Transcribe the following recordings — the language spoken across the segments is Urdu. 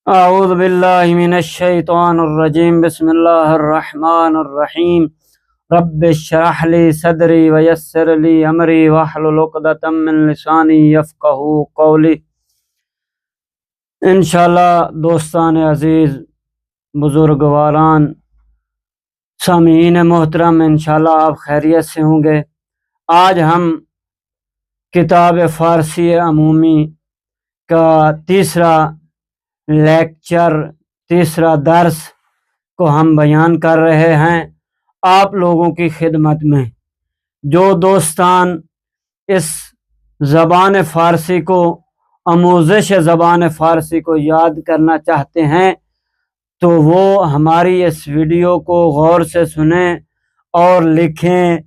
اعوذ باللہ من الشیطان الرجیم بسم اللہ الرحمن الرحیم رب اشرح لی صدری ویسر لی امری واحلل عقدۃ من لسانی یفقہوا قولی۔ انشاءاللہ دوستان عزیز، بزرگواران، سامعین محترم، انشاءاللہ آپ خیریت سے ہوں گے۔ آج ہم کتاب فارسی عمومی کا تیسرا لیکچر، تیسرا درس کو ہم بیان کر رہے ہیں آپ لوگوں کی خدمت میں۔ جو دوستان اس زبان فارسی کو، آموزش زبان فارسی کو یاد کرنا چاہتے ہیں تو وہ ہماری اس ویڈیو کو غور سے سنیں اور لکھیں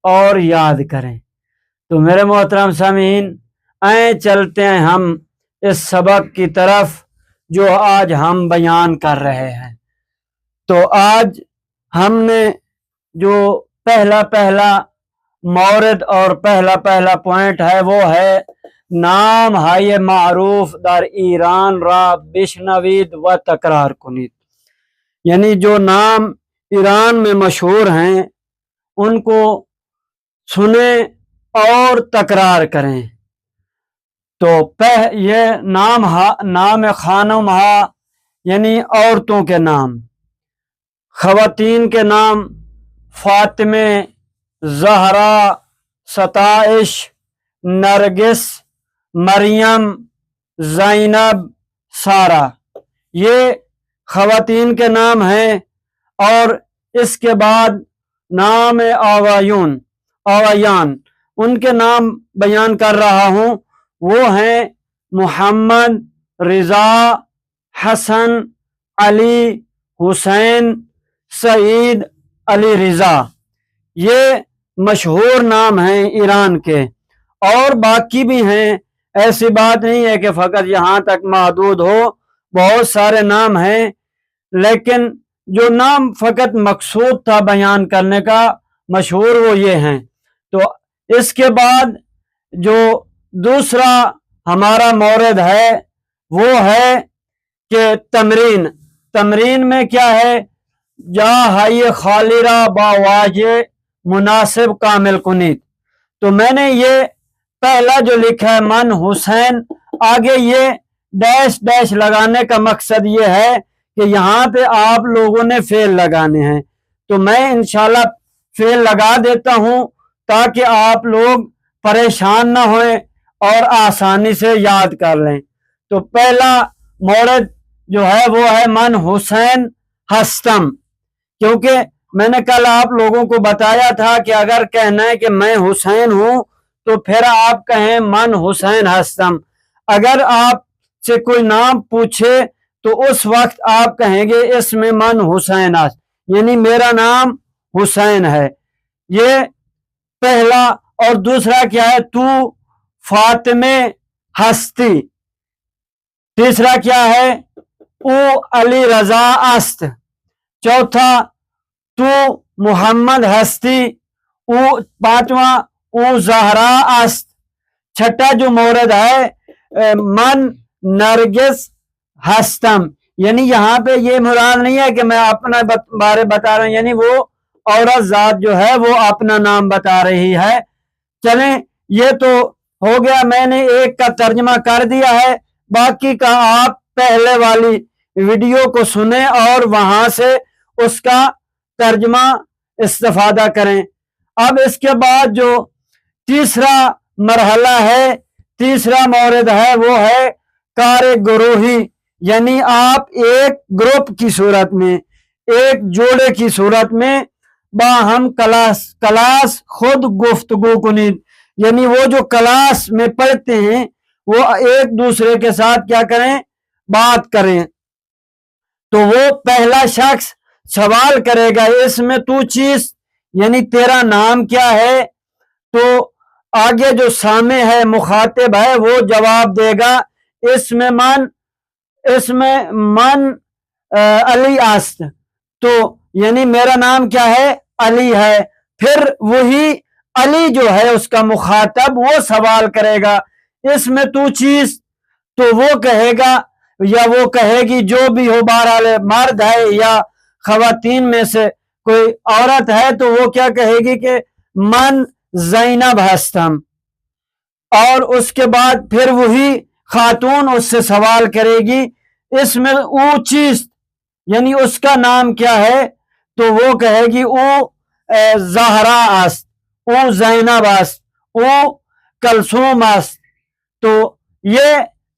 اور یاد کریں۔ تو میرے محترم سامعین، آئیں چلتے ہیں ہم اس سبق کی طرف جو آج ہم بیان کر رہے ہیں۔ تو آج ہم نے جو پہلا مورد اور پہلا پوائنٹ ہے وہ ہے نام های معروف در ایران را بشنوید و تکرار کنید، یعنی جو نام ایران میں مشہور ہیں ان کو سنیں اور تکرار کریں۔ تو یہ نام خانم یعنی عورتوں کے نام، خواتین کے نام فاطمہ، زہرا، ستائش، نرگس، مریم، زینب، سارہ، یہ خواتین کے نام ہیں۔ اور اس کے بعد نام آوایان، ان کے نام بیان کر رہا ہوں۔ وہ ہیں محمد، رضا، حسن، علی، حسین، سعید، علی رضا، یہ مشہور نام ہیں ایران کے۔ اور باقی بھی ہیں، ایسی بات نہیں ہے کہ فقط یہاں تک محدود ہو، بہت سارے نام ہیں، لیکن جو نام فقط مقصود تھا بیان کرنے کا مشہور وہ یہ ہیں۔ تو اس کے بعد جو دوسرا ہمارا مورد ہے وہ ہے کہ تمرین میں کیا ہے؟ جا ہائی خالی را با واجہ مناسب کامل کنید۔ تو میں نے یہ پہلا جو لکھا ہے من حسین، آگے یہ ڈیش ڈیش لگانے کا مقصد یہ ہے کہ یہاں پہ آپ لوگوں نے فعل لگانے ہیں۔ تو میں انشاءاللہ فعل لگا دیتا ہوں تاکہ آپ لوگ پریشان نہ ہوئیں اور آسانی سے یاد کر لیں۔ تو پہلا مورد جو ہے وہ ہے من حسین ہستم، کیونکہ میں نے کل آپ لوگوں کو بتایا تھا کہ اگر کہنا ہے کہ میں حسین ہوں تو پھر آپ کہیں من حسین ہستم۔ اگر آپ سے کوئی نام پوچھے تو اس وقت آپ کہیں گے اس میں من حسین ہست، یعنی میرا نام حسین ہے۔ یہ پہلا۔ اور دوسرا کیا ہے؟ تو فاطمہ ہستی۔ تیسرا کیا ہے؟ او علی رضا است۔ چوتھا تو محمد ہستی۔ پانچواں او زہرا است۔ چھٹا جو مورد ہے من نرگس ہستم، یعنی یہاں پہ یہ مراد نہیں ہے کہ میں اپنا بارے بتا رہا ہوں، یعنی وہ عورت ذات جو ہے وہ اپنا نام بتا رہی ہے۔ چلیں یہ تو ہو گیا، میں نے ایک کا ترجمہ کر دیا ہے، باقی کا آپ پہلے والی ویڈیو کو سنیں اور وہاں سے اس کا ترجمہ استفادہ کریں۔ اب اس کے بعد جو تیسرا مرحلہ ہے، تیسرا مورد ہے وہ ہے کار گروہی، یعنی آپ ایک گروپ کی صورت میں، ایک جوڑے کی صورت میں باہم کلاس خود گفتگو کنید، یعنی وہ جو کلاس میں پڑھتے ہیں وہ ایک دوسرے کے ساتھ کیا کریں؟ بات کریں۔ تو وہ پہلا شخص سوال کرے گا اس میں تو چیز، یعنی تیرا نام کیا ہے؟ تو آگے جو سامع ہے، مخاطب ہے، وہ جواب دے گا اس میں من علی است، تو یعنی میرا نام کیا ہے؟ علی ہے۔ پھر وہی علی جو ہے اس کا مخاطب وہ سوال کرے گا اس میں تو چیز، تو وہ کہے گا یا وہ کہے گی جو بھی ہو، بہرحال مرد ہے یا خواتین میں سے کوئی عورت ہے تو وہ کیا کہے گی کہ من زینب ہستم، اور اس کے بعد پھر وہی خاتون اس سے سوال کرے گی اس میں او چیز یعنی اس کا نام کیا ہے، تو وہ کہے گی او زہرا است، او زینب است، او کلثوم است۔ تو یہ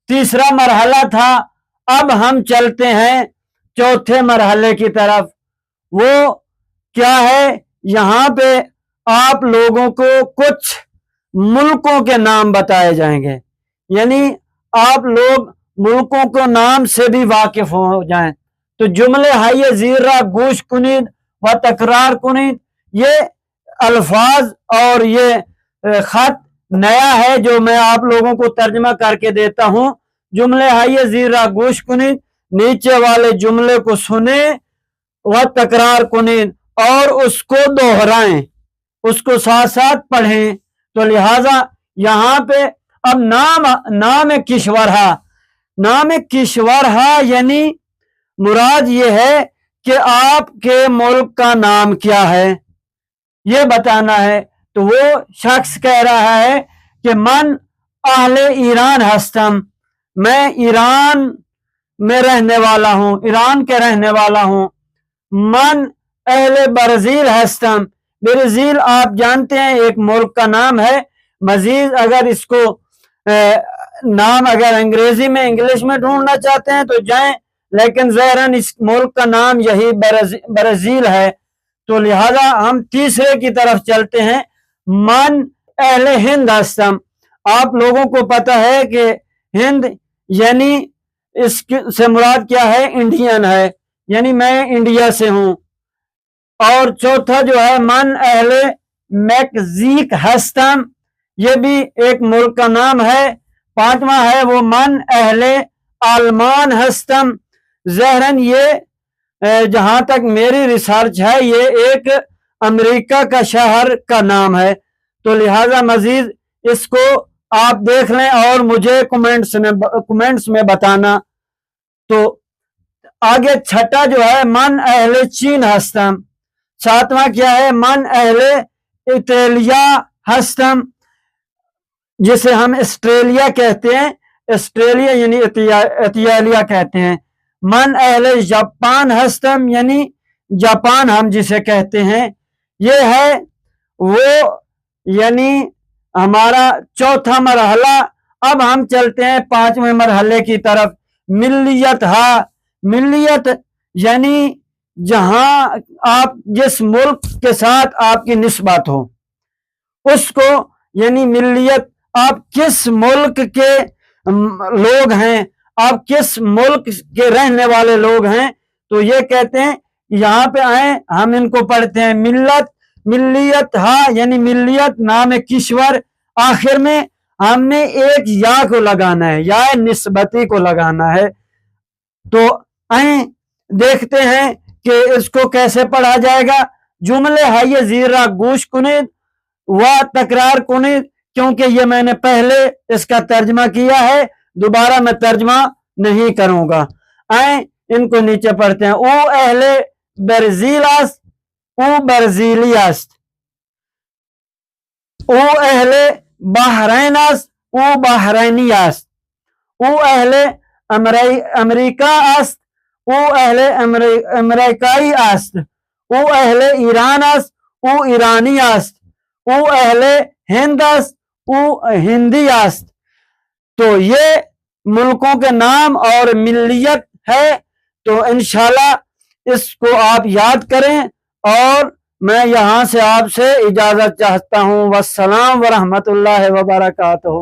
تیسرا مرحلہ تھا۔ اب ہم چلتے ہیں چوتھے مرحلے کی طرف۔ وہ کیا ہے، یہاں پہ آپ لوگوں کو کچھ ملکوں کے نام بتائے جائیں گے، یعنی آپ لوگ ملکوں کو نام سے بھی واقف ہو جائیں۔ تو جملے ہائیے زیر را گوش کنید و تکرار کنید، یہ الفاظ اور یہ خط نیا ہے جو میں آپ لوگوں کو ترجمہ کر کے دیتا ہوں۔ جملے ہائیے زیر را گوش کنید، نیچے والے جملے کو سنیں و تکرار کنید اور اس کو دوہرائیں، اس کو ساتھ ساتھ پڑھیں۔ تو لہٰذا یہاں پہ اب نام کشورہا، نام کشورہا یعنی مراد یہ ہے کہ آپ کے ملک کا نام کیا ہے یہ بتانا ہے۔ تو وہ شخص کہہ رہا ہے کہ من اہل ایران ہستم، میں ایران میں رہنے والا ہوں، ایران کے رہنے والا ہوں۔ من اہل برازیل ہستم، برازیل آپ جانتے ہیں ایک ملک کا نام ہے۔ مزید اگر اس کو نام اگر انگریزی میں انگلش میں ڈھونڈنا چاہتے ہیں تو جائیں، لیکن ظاہراً اس ملک کا نام یہی برازیل ہے۔ تو لہذا ہم تیسرے کی طرف چلتے ہیں۔ من اہل ہند ہستم، آپ لوگوں کو پتہ ہے کہ ہند یعنی اس سے مراد کیا ہے، انڈین ہے، یعنی میں انڈیا سے ہوں۔ اور چوتھا جو ہے من اہل میکزیک ہستم، یہ بھی ایک ملک کا نام ہے۔ پانچواں ہے وہ من اہل آلمان ہستم، ظاہراً یہ جہاں تک میری ریسرچ ہے یہ ایک امریکہ کا شہر کا نام ہے۔ تو لہٰذا مزید اس کو آپ دیکھ لیں اور مجھے کمنٹس میں بتانا۔ تو آگے چھٹا جو ہے من اہل چین ہستم، ساتواں کیا ہے من اہل ایتالیا ہستم، جسے ہم آسٹریلیا کہتے ہیں، آسٹریلیا یعنی ایتالیا کہتے ہیں۔ من اہل جاپان ہستم یعنی جاپان ہم جسے کہتے ہیں۔ یہ ہے وہ یعنی ہمارا چوتھا مرحلہ۔ اب ہم چلتے ہیں پانچویں مرحلے کی طرف۔ ملیت ہا، ملیت یعنی جہاں آپ جس ملک کے ساتھ آپ کی نسبت ہو اس کو، یعنی ملیت آپ کس ملک کے لوگ ہیں، آپ کس ملک کے رہنے والے لوگ ہیں۔ تو یہ کہتے ہیں یہاں پہ آئیں ہم ان کو پڑھتے ہیں۔ ملت، ملیت ہا یعنی ملیت نام کشور، آخر میں ہم نے ایک یا کو لگانا ہے، یا نسبتی کو لگانا ہے۔ تو آئیں دیکھتے ہیں کہ اس کو کیسے پڑھا جائے گا۔ جملے ہائیے زیرہ گوش کنید و تکرار کنید، کیونکہ یہ میں نے پہلے اس کا ترجمہ کیا ہے، دوبارہ میں ترجمہ نہیں کروں گا۔ آئیں ان کو نیچے پڑھتے ہیں۔ او اہل برازیل است، او برازیلی است۔ او اہل بحرین است، او بحرینی است۔ او اہل امریکہ است، او اہل امریکائی است۔ او اہل ایران است، او ایرانی است۔ او اہل ہند است، او ہندی است۔ تو یہ ملکوں کے نام اور ملیت ہے۔ تو انشاءاللہ اس کو آپ یاد کریں، اور میں یہاں سے آپ سے اجازت چاہتا ہوں۔ والسلام ورحمۃ اللہ وبرکاتہ۔